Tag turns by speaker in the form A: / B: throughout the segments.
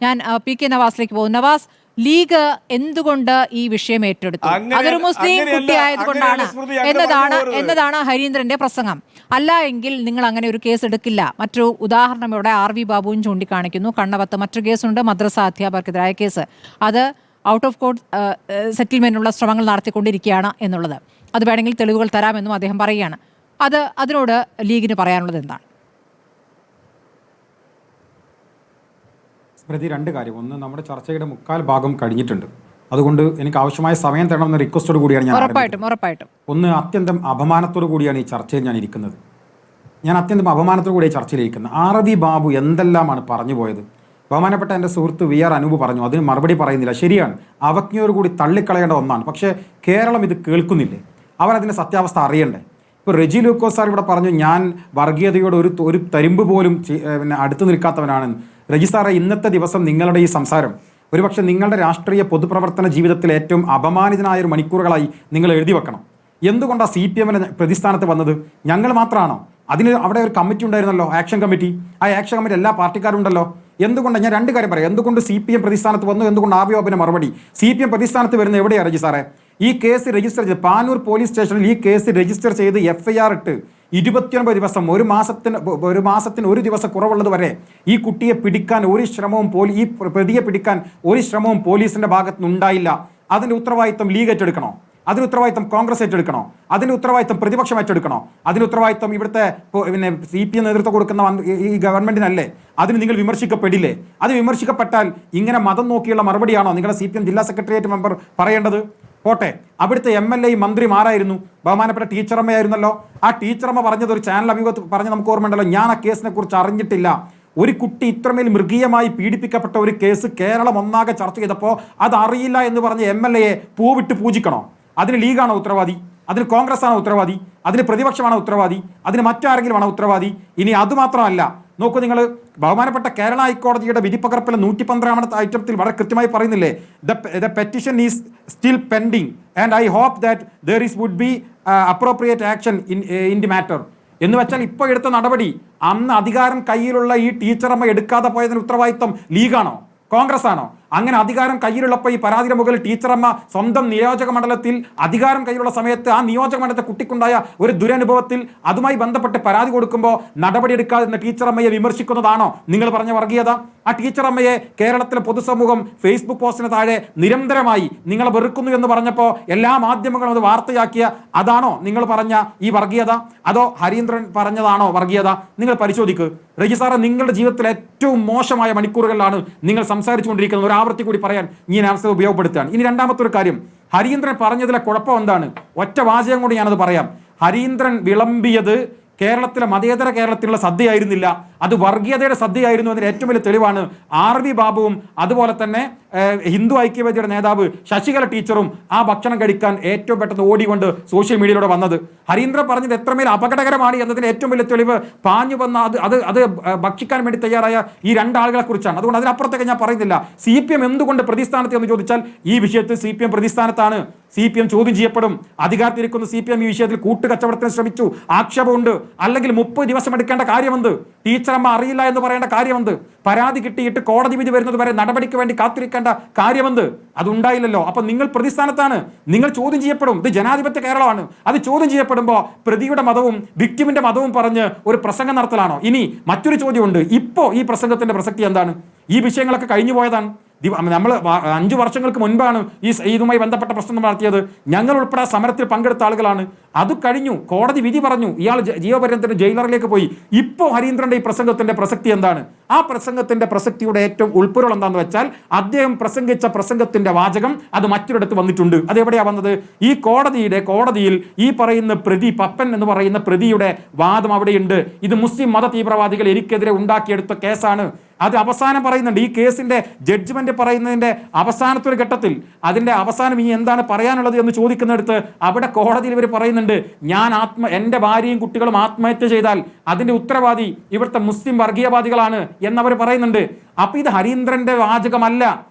A: ഞാൻ PK നവാസിലേക്ക് പോകും. Nawaz, league എന്തുകൊണ്ട് ഈ വിഷയം ഏറ്റെടുത്തു? അതൊരു മുസ്ലിം കുട്ടി ആയതുകൊണ്ടാണ് എന്നതാണ് ഹരീന്ദ്രന്റെ പ്രസംഗം. അല്ല എങ്കിൽ നിങ്ങൾ അങ്ങനെ ഒരു കേസ് എടുക്കില്ല. മറ്റൊരു ഉദാഹരണം ഇവിടെ RV ബാബുവും ചൂണ്ടിക്കാണിക്കുന്നു. കണ്ണവത്ത് മറ്റൊരു കേസുണ്ട്, മദ്രസ അധ്യാപകർക്കെതിരായ കേസ്. അത് ഔട്ട് ഓഫ് കോർട്ട് സെറ്റിൽമെന്റിനുള്ള ശ്രമങ്ങൾ നടത്തിക്കൊണ്ടിരിക്കുകയാണ് എന്നുള്ളത്. അത് വേണമെങ്കിൽ തെളിവുകൾ തരാമെന്നും അദ്ദേഹം പറയുകയാണ്. അതിനോട് ലീഗിന് പറയാനുള്ളത് എന്താണ്?
B: സ്മൃതി, രണ്ട് കാര്യം. ഒന്ന്, നമ്മുടെ ചർച്ചയുടെ മുക്കാൽ ഭാഗം കഴിഞ്ഞിട്ടുണ്ട്. അതുകൊണ്ട് എനിക്ക് ആവശ്യമായ സമയം തരണമെന്ന റിക്വസ്റ്റോട് കൂടിയാണ് ഞാൻ
A: ഉറപ്പായിട്ടും.
B: ഒന്ന്, അത്യന്തം അപമാനത്തോടു കൂടിയാണ് ഈ ചർച്ചയിൽ ഞാൻ ഇരിക്കുന്നത്. അത്യന്തം അപമാനത്തോടു കൂടി ചർച്ചയിലിരിക്കുന്നത്. RV ബാബു എന്തെല്ലാമാണ് പറഞ്ഞു പോയത്. ബഹുമാനപ്പെട്ട എൻ്റെ സുഹൃത്ത് VR അനൂപ് പറഞ്ഞു, അതിന് മറുപടി പറയുന്നില്ല. ശരിയാണ്, അവജ്ഞയോടുകൂടി തള്ളിക്കളയേണ്ട ഒന്നാണ്. പക്ഷേ കേരളം ഇത് കേൾക്കുന്നില്ലേ? അവരതിൻ്റെ സത്യാവസ്ഥ അറിയണ്ടേ? ഇപ്പോൾ റെജി ലൂക്കോസ് സാർ ഇവിടെ പറഞ്ഞു, ഞാൻ വർഗീയതയോട് ഒരു തരിമ്പ് പോലും അടുത്ത് നിൽക്കാത്തവനാണെന്ന്. റെജി സാറെ, ഇന്നത്തെ ദിവസം നിങ്ങളുടെ ഈ സംസാരം ഒരുപക്ഷെ നിങ്ങളുടെ രാഷ്ട്രീയ പൊതുപ്രവർത്തന ജീവിതത്തിൽ ഏറ്റവും അപമാനിതനായ ഒരു മണിക്കൂറുകളായി നിങ്ങൾ എഴുതി വെക്കണം. എന്തുകൊണ്ടാണ് CPM പ്രതിസ്ഥാനത്ത് വന്നത്? ഞങ്ങൾ മാത്രമാണോ? അതിന് അവിടെ ഒരു കമ്മിറ്റി ഉണ്ടായിരുന്നല്ലോ, ആക്ഷൻ കമ്മിറ്റി. ആ ആക്ഷൻ കമ്മിറ്റി എല്ലാ പാർട്ടിക്കാരും ഉണ്ടല്ലോ. എന്തുകൊണ്ട്? ഞാൻ രണ്ട് കാര്യം പറയാം. എന്തുകൊണ്ട് CPM പ്രതിസ്ഥാനത്ത് വന്നു, എന്തുകൊണ്ട് RV ബാബുവിന്റെ മറുപടി. CPM പ്രതിസ്ഥാനത്ത് വരുന്നത് എവിടെയാണ് റെജി സാറേ? ഈ കേസ് രജിസ്റ്റർ ചെയ്ത് പാനൂർ പോലീസ് സ്റ്റേഷനിൽ ഈ കേസ് രജിസ്റ്റർ ചെയ്ത് FIR ഇട്ട് 29 ദിവസം, ഒരു മാസത്തിന് ഒരു ദിവസം കുറവുള്ളത് വരെ ഈ കുട്ടിയെ പിടിക്കാൻ ഒരു ശ്രമവും ഈ പ്രതിയെ പിടിക്കാൻ ഒരു ശ്രമവും പോലീസിന്റെ ഭാഗത്തുനിന്ന് ഉണ്ടായില്ല. അതിന്റെ ഉത്തരവാദിത്വം ലീഗ് ഏറ്റെടുക്കണോ? അതിന് ഉത്തരവാദിത്വം കോൺഗ്രസ് ഏറ്റെടുക്കണോ? അതിന് ഉത്തരവാദിത്വം പ്രതിപക്ഷം ഏറ്റെടുക്കണോ? അതിന് ഉത്തരവാദിത്വം ഇവിടുത്തെ CPM നേതൃത്വം കൊടുക്കുന്ന ഈ ഗവൺമെന്റിനല്ലേ? അതിന് നിങ്ങൾ വിമർശിക്കപ്പെടില്ലേ? അത് വിമർശിക്കപ്പെട്ടാൽ ഇങ്ങനെ മതം നോക്കിയുള്ള മറുപടിയാണോ നിങ്ങളുടെ CPM ജില്ലാ സെക്രട്ടേറിയറ്റ് മെമ്പർ പറയേണ്ടത്? പോട്ടെ, അവിടുത്തെ MLA മന്ത്രിമാരായിരുന്നു, ബഹുമാനപ്പെട്ട ടീച്ചറമ്മയായിരുന്നല്ലോ. ആ ടീച്ചറമ്മ പറഞ്ഞത് ഒരു ചാനൽ അഭിമുഖത്ത് പറഞ്ഞ് നമുക്ക് ഓർമ്മയുണ്ടല്ലോ, ഞാൻ ആ കേസിനെ കുറിച്ച് അറിഞ്ഞിട്ടില്ല. ഒരു കുട്ടി ഇത്രമേൽ മൃഗീയമായി പീഡിപ്പിക്കപ്പെട്ട ഒരു കേസ് കേരളം ഒന്നാകെ ചർച്ച ചെയ്തപ്പോൾ അത് അറിയില്ല എന്ന് പറഞ്ഞ് MLA പൂവിട്ട് പൂജിക്കണോ? അതിന് ലീഗാണോ ഉത്തരവാദി? അതിന് കോൺഗ്രസ് ആണോ ഉത്തരവാദി? അതിന് പ്രതിപക്ഷമാണോ ഉത്തരവാദി? അതിന് മറ്റാരെങ്കിലും ആണോ ഉത്തരവാദി? ഇനി അതുമാത്രമല്ല, നോക്കൂ നിങ്ങൾ, ബഹുമാനപ്പെട്ട കേരള ഹൈക്കോടതിയുടെ വിധിപ്പകർപ്പിലെ 112ാമത്തെ ഐറ്റത്തിൽ വളരെ കൃത്യമായി പറയുന്നില്ലേ, the petition is still pending and I hope that there would be appropriate action in the matter. എന്ന് വെച്ചാൽ ഇപ്പോൾ എടുത്ത നടപടി അന്ന് അധികാരം കയ്യിലുള്ള ഈ ടീച്ചറമ്മ എടുക്കാതെ പോയതിന് ഉത്തരവാദിത്വം ലീഗാണോ കോൺഗ്രസ് ആണോ? അങ്ങനെ അധികാരം കയ്യിലുള്ളപ്പോൾ ഈ പരാതിയുടെ മുകളിൽ ടീച്ചറമ്മ സ്വന്തം നിയോജക മണ്ഡലത്തിൽ അധികാരം കയ്യിലുള്ള സമയത്ത് ആ നിയോജക മണ്ഡലത്തെ കുട്ടിക്കുണ്ടായ ഒരു ദുരനുഭവത്തിൽ അതുമായി ബന്ധപ്പെട്ട് പരാതി കൊടുക്കുമ്പോൾ നടപടിയെടുക്കാതെ ടീച്ചറമ്മയെ വിമർശിക്കുന്നതാണോ നിങ്ങൾ പറഞ്ഞ വർഗീയത? ആ ടീച്ചറമ്മയെ കേരളത്തിലെ പൊതുസമൂഹം ഫേസ്ബുക്ക് പോസ്റ്റിന് താഴെ നിരന്തരമായി നിങ്ങളെ വെറുക്കുന്നു എന്ന് പറഞ്ഞപ്പോൾ എല്ലാ മാധ്യമങ്ങളും അത് വാർത്തയാക്കിയ അതാണോ നിങ്ങൾ പറഞ്ഞ ഈ വർഗീയത? അതോ ഹരീന്ദ്രൻ പറഞ്ഞതാണോ വർഗീയത? നിങ്ങൾ പരിശോധിക്കുക. റെജി സാറെ, നിങ്ങളുടെ ജീവിതത്തിലെ ഏറ്റവും മോശമായ മണിക്കൂറുകളിലാണ് നിങ്ങൾ സംസാരിച്ചുകൊണ്ടിരിക്കുന്നത്. ഒരു ആവർത്തി കൂടി പറയാൻ ഞാൻ അവസരം ഉപയോഗപ്പെടുത്തുകയാണ്. ഇനി രണ്ടാമത്തെ ഒരു കാര്യം, ഹരീന്ദ്രൻ പറഞ്ഞതിലെ കുഴപ്പം എന്താണ്? ഒറ്റ വാചകം കൊണ്ട് ഞാനത് പറയാം. ഹരീന്ദ്രൻ വിളമ്പിയത് കേരളത്തിലെ മതേതര കേരളത്തിലുള്ള സദ്യയായിരുന്നില്ല, അത് വർഗീയതയുടെ സദ്യയായിരുന്നു എന്നതിന് ഏറ്റവും വലിയ തെളിവാണ് RV ബാബുവും അതുപോലെ തന്നെ ഹിന്ദു ഐക്യവേദിയുടെ നേതാവ് ശശികല ടീച്ചറും ആ ഭക്ഷണം കഴിക്കാൻ ഏറ്റവും പെട്ടെന്ന് ഓടിക്കൊണ്ട് സോഷ്യൽ മീഡിയയിലൂടെ വന്നത്. ഹരീന്ദ്രൻ പറഞ്ഞത് എത്രമേൽ അപകടകരമാണ് എന്നതിന് ഏറ്റവും വലിയ തെളിവ് പാഞ്ഞു വന്ന അത് ഭക്ഷിക്കാൻ വേണ്ടി തയ്യാറായ ഈ രണ്ടാളുകളെ കുറിച്ചാണ്. അതുകൊണ്ട് അതിനപ്പുറത്തേക്ക് ഞാൻ പറയുന്നില്ല. CPM എന്തുകൊണ്ട് പ്രതിസ്ഥാനത്ത് എന്ന് ചോദിച്ചാൽ ഈ വിഷയത്തിൽ CPM പ്രതിസ്ഥാനത്താണ്. CPM ചോദ്യം ചെയ്യപ്പെടും. അധികാരത്തിരിക്കുന്ന CPM ഈ വിഷയത്തിൽ കൂട്ടുകച്ചവടത്തിന് ശ്രമിച്ചു, ആക്ഷേപമുണ്ട്. അല്ലെങ്കിൽ 30 ദിവസം എടുക്കേണ്ട കാര്യമെന്ത്? ടീച്ചറമ്മ അറിയില്ല എന്ന് പറയേണ്ട കാര്യമെന്ത്? പരാതി കിട്ടിയിട്ട് കോടതി വിധി വരുന്നത് വരെ നടപടിക്ക് വേണ്ടി കാത്തിരിക്കേണ്ട കാര്യമെന്ത്? അതുണ്ടായില്ലല്ലോ. അപ്പൊ നിങ്ങൾ പ്രതിസ്ഥാനത്താണ്, നിങ്ങൾ ചോദ്യം ചെയ്യപ്പെടും. ഇത് ജനാധിപത്യ കേരളമാണ്. അത് ചോദ്യം ചെയ്യപ്പെടുമ്പോൾ പ്രതിയുടെ മതവും വിക്ടിമിന്റെ മതവും പറഞ്ഞ് ഒരു പ്രസംഗം നടത്തലാണോ? ഇനി മറ്റൊരു ചോദ്യമുണ്ട്. ഇപ്പോ ഈ പ്രസംഗത്തിന്റെ പ്രസക്തി എന്താണ്? ഈ വിഷയങ്ങളൊക്കെ കഴിഞ്ഞു പോയതാണ്. നമ്മൾ 5 വർഷങ്ങൾക്ക് മുൻപാണ് ഇതുമായി ബന്ധപ്പെട്ട പ്രശ്നം നടത്തിയത്. ഞങ്ങൾ ഉൾപ്പെടെ സമരത്തിൽ പങ്കെടുത്ത ആളുകളാണ്. അത് കഴിഞ്ഞു, കോടതി വിധി പറഞ്ഞു, ഇയാൾ ജീവപര്യന്തത്തിന് ജയിലറിലേക്ക് പോയി. ഇപ്പോൾ ഹരീന്ദ്രന്റെ ഈ പ്രസംഗത്തിന്റെ പ്രസക്തി എന്താണ്? ആ പ്രസംഗത്തിന്റെ പ്രസക്തിയുടെ ഏറ്റവും ഉൾപ്പൊരുൾ എന്താണെന്ന് വെച്ചാൽ, അദ്ദേഹം പ്രസംഗിച്ച പ്രസംഗത്തിന്റെ വാചകം അത് മറ്റൊരിടത്ത് വന്നിട്ടുണ്ട്. അതെവിടെയാ വന്നത്? ഈ കോടതിയിൽ ഈ പറയുന്ന പ്രതി പപ്പൻ എന്ന് പറയുന്ന പ്രതിയുടെ വാദം അവിടെയുണ്ട്. ഇത് മുസ്ലിം മത തീവ്രവാദികൾ എനിക്കെതിരെ ഉണ്ടാക്കിയെടുത്ത കേസാണ്. അത് അവസാനം പറയുന്നുണ്ട്. ഈ കേസിന്റെ ജഡ്ജ്മെന്റ് പറയുന്നതിന്റെ അവസാനത്തൊരു ഘട്ടത്തിൽ അതിന്റെ അവസാനം ഇനി എന്താണ് പറയാനുള്ളത് എന്ന് ചോദിക്കുന്നിടത്ത് അവിടെ കോടതിയിൽ ഇവർ പറയുന്നുണ്ട്, എൻ്റെ ഭാര്യയും കുട്ടികളും ആത്മഹത്യ ചെയ്താൽ അതിന്റെ ഉത്തരവാദി ഇവിടുത്തെ മുസ്ലിം വർഗീയവാദികളാണ് എന്നവർ പറയുന്നുണ്ട്. അപ്പൊ ഇത് ഹരീന്ദ്രന്റെ വാചകമല്ല.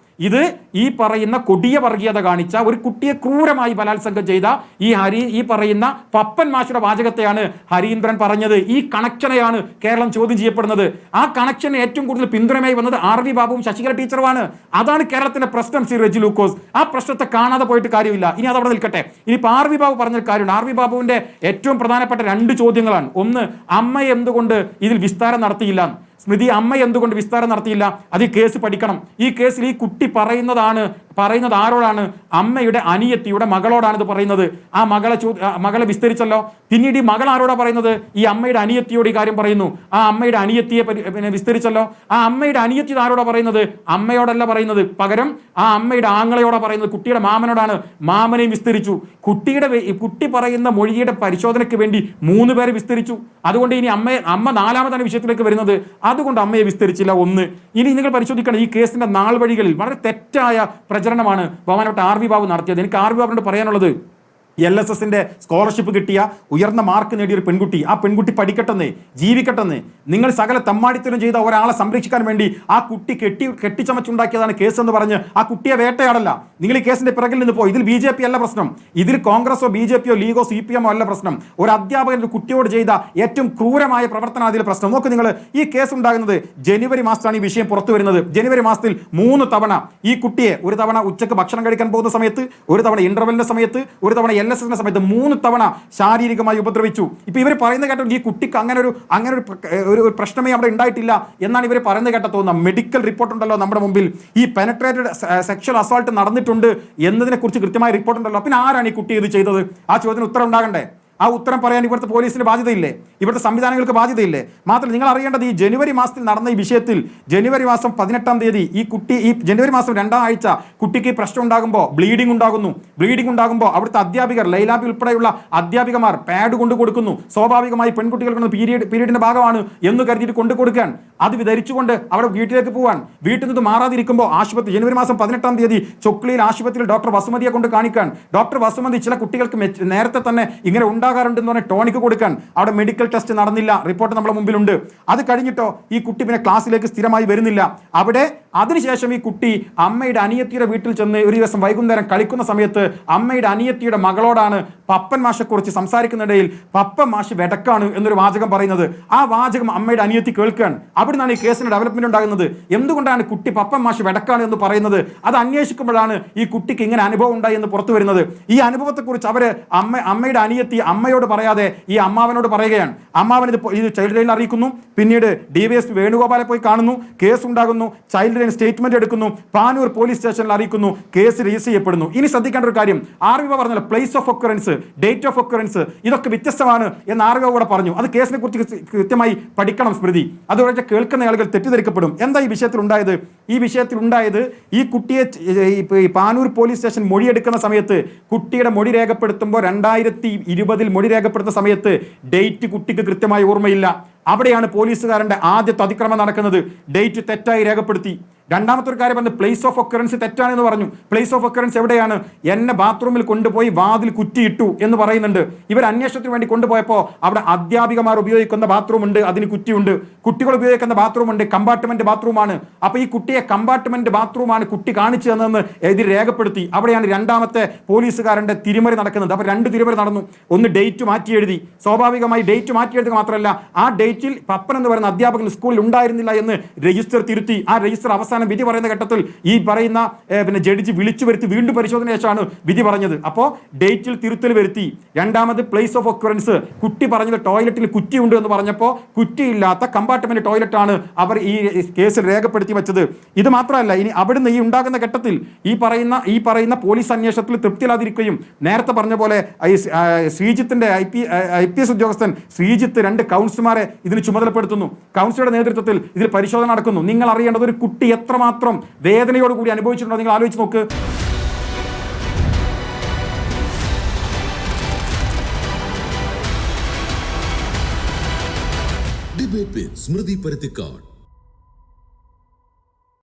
B: ഇത് ഈ പറയുന്ന കൊടിയ വർഗീയത കാണിച്ച ഒരു കുട്ടിയെ ക്രൂരമായി ബലാത്സംഗം ചെയ്ത ഈ പറയുന്ന പപ്പൻ മാഷുടെ വാചകത്തെയാണ് ഹരീന്ദ്രൻ പറഞ്ഞത്. ഈ കണക്ഷനെയാണ് കേരളം ചോദ്യം ചെയ്യപ്പെടുന്നത്. ആ കണക്ഷന് ഏറ്റവും കൂടുതൽ പിന്തുണയുമായി വന്നത് RV ബാബുവും ശശികല ടീച്ചറുമാണ്. അതാണ് കേരളത്തിന്റെ പ്രശ്നം. ശ്രീ റെജി ലൂക്കോസ്, ആ പ്രശ്നത്തെ കാണാതെ പോയിട്ട് കാര്യമില്ല. ഇനി അതവിടെ നിൽക്കട്ടെ. ഇനിയിപ്പോൾ RV ബാബു പറഞ്ഞ കാര്യമുണ്ട്. RV ബാബുവിന്റെ ഏറ്റവും പ്രധാനപ്പെട്ട 2 ചോദ്യങ്ങളാണ്. ഒന്ന്, അമ്മ എന്തുകൊണ്ട് ഇതിൽ വിസ്താരം നടത്തിയില്ല? സ്മൃതി, അമ്മ എന്തുകൊണ്ട് വിസ്താരം നടത്തിയില്ല? അത് ഈ കേസ് പഠിക്കണം. ഈ കേസിൽ ഈ കുട്ടി പറയുന്നത് ആരോടാണ്? അമ്മയുടെ അനിയത്തിയുടെ മകളോടാണ് ഇത് പറയുന്നത്. ആ മകളെ വിസ്തരിച്ചല്ലോ. പിന്നീട് ഈ മകൾ ആരോടാ പറയുന്നത്? ഈ അമ്മയുടെ അനിയത്തിയോട് ഈ കാര്യം പറയുന്നു. ആ അമ്മയുടെ അനിയത്തിയെ പിന്നെ വിസ്തരിച്ചല്ലോ. ആ അമ്മയുടെ അനിയത്തി ആരോടാ പറയുന്നത്? അമ്മയോടല്ല പറയുന്നത്, പകരം ആ അമ്മയുടെ ആങ്ങളയോടാ പറയുന്നത്, കുട്ടിയുടെ മാമനോടാണ്. മാമനെയും വിസ്തരിച്ചു. കുട്ടി പറയുന്ന മൊഴിയുടെ പരിശോധനയ്ക്ക് വേണ്ടി 3 പേരെ വിസ്തരിച്ചു. അതുകൊണ്ട് ഇനി അമ്മ 4ാമതാണ് വിഷയത്തിലേക്ക് വരുന്നത്. അതുകൊണ്ട് അമ്മയെ വിസ്തരിച്ചില്ല. ഒന്ന്, ഇനി നിങ്ങൾ പരിശോധിക്കണം, ഈ കേസിന്റെ നാൾ വഴികളിൽ വളരെ തെറ്റായ പ്രചരണമാണ് ബഹുമാനപ്പെട്ട RV ബാബു നടത്തിയത്. എനിക്ക് RV ബാബുവിനോട് പറയാനുള്ളത്, LSSന്റെ സ്കോളർഷിപ്പ് കിട്ടിയ ഉയർന്ന മാർക്ക് നേടിയ ഒരു പെൺകുട്ടി, ആ പെൺകുട്ടി പഠിക്കട്ടെന്നേ, ജീവിക്കട്ടെന്നേ. നിങ്ങൾ സകല തമ്മാടിത്തരം ചെയ്ത ഒരാളെ സംരക്ഷിക്കാൻ വേണ്ടി ആ കുട്ടി കെട്ടിച്ചമച്ചുണ്ടാക്കിയതാണ് കേസ് എന്ന് പറഞ്ഞ് ആ കുട്ടിയെ വേട്ടയാടല്ല. നിങ്ങൾ ഈ കേസിന്റെ പിറകിൽ നിന്ന് പോയി. ഇതിൽ BJP അല്ല പ്രശ്നം. ഇതിൽ കോൺഗ്രസോ BJPയോ ലീഗോ CPMോ അല്ല പ്രശ്നം. ഒരു അധ്യാപകൻ ഒരു കുട്ടിയോട് ചെയ്ത ഏറ്റവും ക്രൂരമായ പ്രവർത്തനം അതിൽ പ്രശ്നം. നോക്ക് നിങ്ങൾ, ഈ കേസ് ഉണ്ടാകുന്നത് ജനുവരി മാസത്താണ്. ഈ വിഷയം പുറത്തു വരുന്നത് ജനുവരി മാസത്തിൽ 3 തവണ ഈ കുട്ടിയെ, ഒരു തവണ ഉച്ചക്ക് ഭക്ഷണം കഴിക്കാൻ പോകുന്ന സമയത്ത്, ഒരു തവണ ഇന്റർവെല്ലിന്റെ സമയത്ത്, ഒരു തവണ LSSന്റെ സമയത്ത് 3 തവണ ശാരീരികമായി ഉപദ്രവിച്ചു. ഇപ്പൊ ഇവർ പറയുന്നത് കേട്ടോ, ഈ കുട്ടിക്ക് അങ്ങനെ ഒരു പ്രശ്നമേ അവിടെ ഉണ്ടായിട്ടില്ല എന്നാണ് ഇവർ പറയുന്നത് കേട്ട തോന്നുന്നത്. മെഡിക്കൽ റിപ്പോർട്ട് ഉണ്ടല്ലോ നമ്മുടെ മുമ്പിൽ. ഈ പെനട്രേറ്റഡ് സെക്ഷൽ അസോൾട്ട് നടന്നിട്ടുണ്ട് എന്നതിനെ കുറിച്ച് കൃത്യമായ റിപ്പോർട്ട് ഉണ്ടല്ലോ. പിന്നെ ആരാണ് ഈ കുട്ടി ഇത് ചെയ്തത്? ആ ചോദ്യത്തിന് ഉത്തരം ഉണ്ടാകണ്ടേ? ആ ഉത്തരം പറയാൻ ഇവിടുത്തെ പോലീസിന് ബാധ്യതയില്ലേ? ഇവിടുത്തെ സംവിധാനങ്ങൾക്ക് ബാധ്യതയില്ലേ? മാത്രമല്ല, നിങ്ങൾ അറിയേണ്ടത്, ഈ ജനുവരി മാസത്തിൽ നടന്ന ഈ വിഷയത്തിൽ ജനുവരി മാസം 18-ാം തീയതി ഈ ജനുവരി മാസം 2ാം ആഴ്ച കുട്ടിക്ക് പ്രശ്നം ഉണ്ടാകുമ്പോൾ ബ്ലീഡിംഗ് ഉണ്ടാകുമ്പോൾ അവിടുത്തെ അധ്യാപികർ, ലൈലാബി ഉൾപ്പെടെയുള്ള അധ്യാപികമാർ പാഡ് കൊണ്ടു കൊടുക്കുന്നു. സ്വാഭാവികമായി പെൺകുട്ടികൾക്ക് പീരീഡിന്റെ ഭാഗമാണ് എന്ന് കരുതിയിട്ട് കൊണ്ടു കൊടുക്കാൻ, അത് ധരിച്ചുകൊണ്ട് അവിടെ വീട്ടിലേക്ക് പോവാൻ, വീട്ടിൽ നിന്ന് മാറാതിരിക്കുമ്പോൾ ആശുപത്രി, ജനുവരി മാസം 18-ാം തീയതി ചൊക്ലിയിൽ ആശുപത്രിയിൽ ഡോക്ടർ വസുമതിയെ കൊണ്ട് കാണിക്കാൻ, ഡോക്ടർ വസുമതി ചില കുട്ടികൾക്ക് നേരത്തെ തന്നെ ഇങ്ങനെ ഉണ്ടാകാറുണ്ടെന്ന് പറഞ്ഞാൽ ടോണിക്ക് കൊടുക്കാൻ, അവിടെ മെഡിക്കൽ ടെസ്റ്റ് നടന്നില്ല. റിപ്പോർട്ട് നമ്മുടെ മുമ്പിലുണ്ട്. അത് കഴിഞ്ഞിട്ടോ ഈ കുട്ടി പിന്നെ ക്ലാസ്സിലേക്ക് സ്ഥിരമായി വരുന്നില്ല. അവിടെ അതിനുശേഷം ഈ കുട്ടി അമ്മയുടെ അനിയത്തിയുടെ വീട്ടിൽ ചെന്ന് ഒരു ദിവസം വൈകുന്നേരം കളിക്കുന്ന സമയത്ത് അമ്മയുടെ അനിയത്തിയുടെ മകളോടാണ് പപ്പൻ മാഷെക്കുറിച്ച് സംസാരിക്കുന്നിടയിൽ പപ്പൻ മാഷ് വെടക്കാണ് എന്നൊരു വാചകം പറയുന്നത്. ആ വാചകം അമ്മയുടെ അനിയത്തി കേൾക്കാൻ, അവിടുന്നാണ് ഈ കേസിന് ഡെവലപ്മെന്റ് ഉണ്ടാകുന്നത്. എന്തുകൊണ്ടാണ് കുട്ടി പപ്പൻ മാഷ് വെടക്കാണ് എന്ന് പറയുന്നത്? അത് അന്വേഷിക്കുമ്പോഴാണ് ഈ കുട്ടിക്ക് ഇങ്ങനെ അനുഭവം ഉണ്ടായി എന്ന് പുറത്തു വരുന്നത്. ഈ അനുഭവത്തെക്കുറിച്ച് അവര് അമ്മയുടെ അനിയത്തി അമ്മയോട് പറയാതെ ഈ അമ്മാവനോട് പറയുകയാണ്. അമ്മാവൻ ഇത് ചൈൽഡ് ലൈനിൽ അറിയിക്കുന്നു. പിന്നീട് DVSP വേണുഗോപാലെ പോയി കാണുന്നു. കേസ് ഉണ്ടാകുന്നു. ചൈൽഡ് ലൈൻ സ്റ്റേറ്റ്മെന്റ് എടുക്കുന്നു. പാനൂർ പോലീസ് സ്റ്റേഷനിൽ അറിയിക്കുന്നു. കേസ് രജിസ്റ്റർ ചെയ്യപ്പെടുന്നു. ഇനി ശ്രദ്ധിക്കേണ്ട ഒരു കാര്യം, RV പറഞ്ഞല്ലോ, place of occurrence, date of occurrence ഇതൊക്കെ വ്യത്യസ്തമാണ് എന്ന് RV കൂടെ പറഞ്ഞു. അത് കേസിനെ കുറിച്ച് കൃത്യമായി പഠിക്കണം സ്മൃതി. അതുപോലെ കേൾക്കുന്ന ആളുകൾ തെറ്റിദ്ധരിക്കപ്പെടും. എന്താ ഈ വിഷയത്തിൽ ഉണ്ടായത്? ഈ കുട്ടിയെ പാനൂർ പോലീസ് സ്റ്റേഷൻ മൊഴിയെടുക്കുന്ന സമയത്ത്, കുട്ടിയുടെ മൊഴി രേഖപ്പെടുത്തുമ്പോൾ 2020 മൊഴി രേഖപ്പെടുത്തുന്ന സമയത്ത് ഡേറ്റ് കുട്ടിക്ക് കൃത്യമായി ഓർമ്മയില്ല. അവിടെയാണ് പോലീസുകാരന്റെ ആദ്യത്തെ അതിക്രമം നടക്കുന്നത്. ഡേറ്റ് തെറ്റായി രേഖപ്പെടുത്തി. രണ്ടാമത്തെ ഒരു കാര്യം പറഞ്ഞു, പ്ലേസ് ഓഫ് ഒക്കറൻസ് തെറ്റാണെന്ന് പറഞ്ഞു. പ്ലേസ് ഓഫ് ഒക്കറൻസ് എവിടെയാണ്? എന്നെ ബാത്റൂമിൽ കൊണ്ടുപോയി വാതിൽ കുറ്റിയിട്ടു എന്ന് പറയുന്നുണ്ട്. ഇവർ അന്വേഷണത്തിന് വേണ്ടി കൊണ്ടുപോയപ്പോൾ അവിടെ അധ്യാപികമാർ ഉപയോഗിക്കുന്ന ബാത്റൂം ഉണ്ട്, അതിന് കുറ്റിയുണ്ട്. കുട്ടികൾ ഉപയോഗിക്കുന്ന ബാത്റൂം ഉണ്ട്, കമ്പാർട്ട്മെന്റ് ബാത്റൂമാണ്. അപ്പൊ ഈ കുട്ടിയെ കമ്പാർട്ട്മെന്റ് ബാത്റൂമാണ് കുട്ടി കാണിച്ചു തന്നതെന്ന് ഇതിൽ രേഖപ്പെടുത്തി. അവിടെയാണ് രണ്ടാമത്തെ പോലീസുകാരന്റെ തിരിമറി നടക്കുന്നത്. അപ്പൊ 2 തിരിമറി നടന്നു. ഒന്ന് ഡേറ്റ് മാറ്റി എഴുതി. സ്വാഭാവികമായി ഡേറ്റ് മാറ്റി എഴുതുക മാത്രമല്ല, ആ ഡേറ്റിൽ പപ്പൻ എന്ന് പറയുന്ന അധ്യാപകൻ സ്കൂളിൽ ഉണ്ടായിരുന്നില്ല എന്ന് രജിസ്റ്റർ തിരുത്തി. ആ രജിസ്റ്റർ അവസാനം വിധി പറയുന്ന ഘട്ടത്തിൽ ഈ പറയുന്ന ജഡ്ജി വിളിച്ചു വരുത്തി വീണ്ടും പരിശോധന ശേഷമാണ് വിധി പറഞ്ഞത്. അപ്പോൾ ഡേറ്റിൽ തിരുത്തൽ വരുത്തി. രണ്ടാമത് പ്ലേസ് ഓഫ് ഒക്കറൻസ്, കുട്ടി പറഞ്ഞത് ടോയ്ലറ്റിൽ കുറ്റിയുണ്ട് എന്ന് പറഞ്ഞപ്പോൾ കുറ്റിയില്ലാത്ത കമ്പാർട്ട്മെന്റ് ടോയ്ലറ്റാണ് അവർ ഈ കേസിൽ രേഖപ്പെടുത്തി വെച്ചത്. ഇത് മാത്രമല്ല, ഇനി അവിടുന്ന് ഈ ഉണ്ടാകുന്ന ഘട്ടത്തിൽ ഈ പറയുന്ന പോലീസ് അന്വേഷണത്തിൽ തൃപ്തിയില്ലാതിരിക്കുകയും, നേരത്തെ പറഞ്ഞ പോലെ ശ്രീജിത്തിന്റെ IPS ഉദ്യോഗസ്ഥൻ ശ്രീജിത്ത് 2 കൗൺസിലർമാരെ ഇതിന് ചുമതലപ്പെടുത്തുന്നു. കൗൺസിലറുടെ നേതൃത്വത്തിൽ ഇതിൽ പരിശോധന നടക്കുന്നു. നിങ്ങൾ അറിയേണ്ടത്, ഒരു കുട്ടി എത്രമാത്രം വേദനയോടുകൂടി അനുഭവിച്ചിട്ടുണ്ടോ നിങ്ങൾ ആലോചിച്ച് നോക്ക്.
C: ഡിബേറ്റ് വിത്ത് സ്മൃതി പരുത്തിക്കാട്.